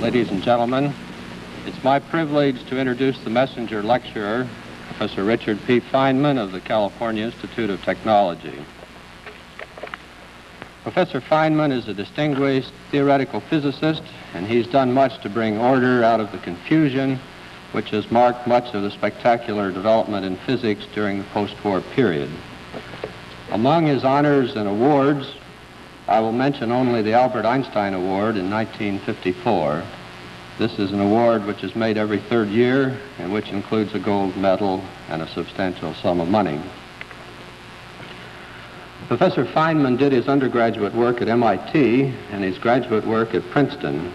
ladies and gentlemen. It's my privilege to introduce the messenger lecturer, Professor Richard P. Feynman of the California Institute of Technology. Professor Feynman is a distinguished theoretical physicist, and he's done much to bring order out of the confusion which has marked much of the spectacular development in physics during the post-war period. Among his honors and awards, I will mention only the Albert Einstein Award in 1954. This is an award which is made every third year and which includes a gold medal and a substantial sum of money. Professor Feynman did his undergraduate work at MIT and his graduate work at Princeton.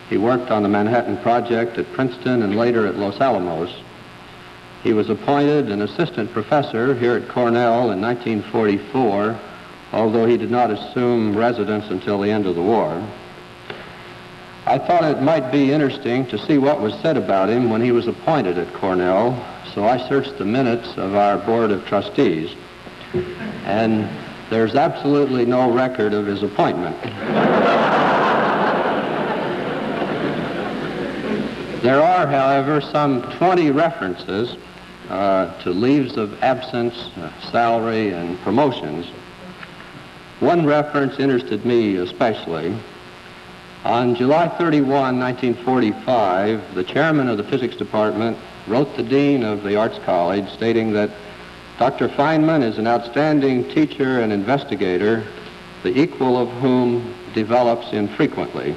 He worked on the Manhattan Project at Princeton and later at Los Alamos. He was appointed an assistant professor here at Cornell in 1944, although he did not assume residence until the end of the war. I thought it might be interesting to see what was said about him when he was appointed at Cornell, so I searched the minutes of our Board of Trustees, and there's absolutely no record of his appointment. There are, however, some 20 references to leaves of absence, salary, and promotions. One reference interested me especially. On July 31, 1945, the chairman of the physics department wrote the dean of the Arts College stating that Dr. Feynman is an outstanding teacher and investigator, the equal of whom develops infrequently.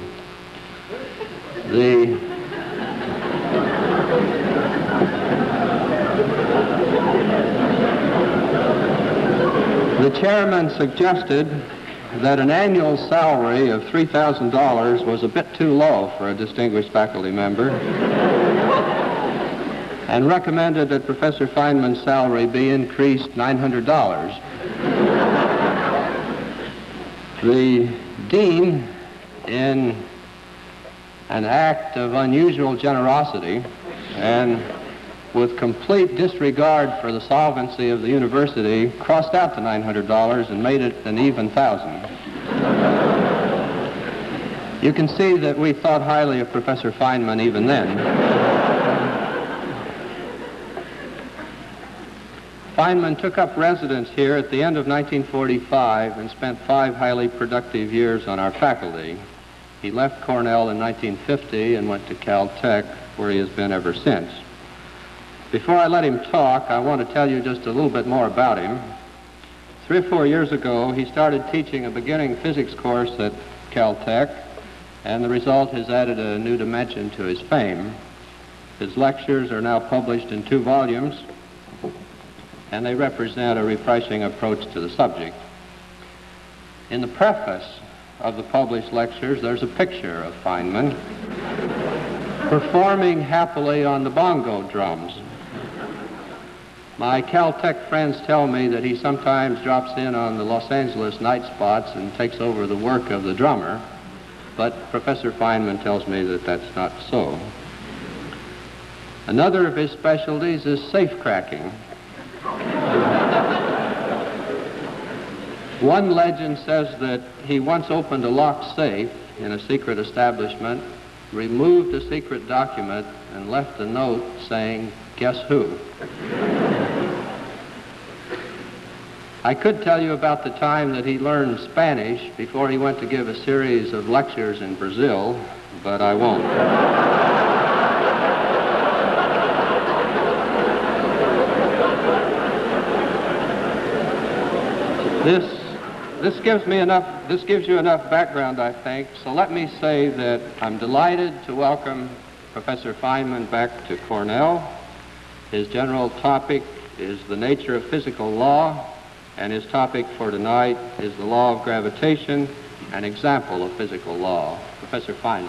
The chairman suggested that an annual salary of $3,000 was a bit too low for a distinguished faculty member and recommended that Professor Feynman's salary be increased $900. The dean, in an act of unusual generosity and with complete disregard for the solvency of the university, crossed out the $900 and made it an even $1,000. You can see that we thought highly of Professor Feynman even then. Feynman took up residence here at the end of 1945 and spent 5 highly productive years on our faculty. He left Cornell in 1950 and went to Caltech, where he has been ever since. Before I let him talk, I want to tell you just a little bit more about him. 3 or 4 years ago, he started teaching a beginning physics course at Caltech, and the result has added a new dimension to his fame. His lectures are now published in 2 volumes, and they represent a refreshing approach to the subject. In the preface of the published lectures, there's a picture of Feynman performing happily on the bongo drums. My Caltech friends tell me that he sometimes drops in on the Los Angeles night spots and takes over the work of the drummer, but Professor Feynman tells me that that's not so. Another of his specialties is safe cracking. One legend says that he once opened a locked safe in a secret establishment, removed a secret document, and left a note saying, "Guess who?" I could tell you about the time that he learned Spanish before he went to give a series of lectures in Brazil, but I won't. This gives you enough background, I think, so let me say that I'm delighted to welcome Professor Feynman back to Cornell. His general topic is the nature of physical law, and his topic for tonight is the law of gravitation, an example of physical law. Professor Feynman.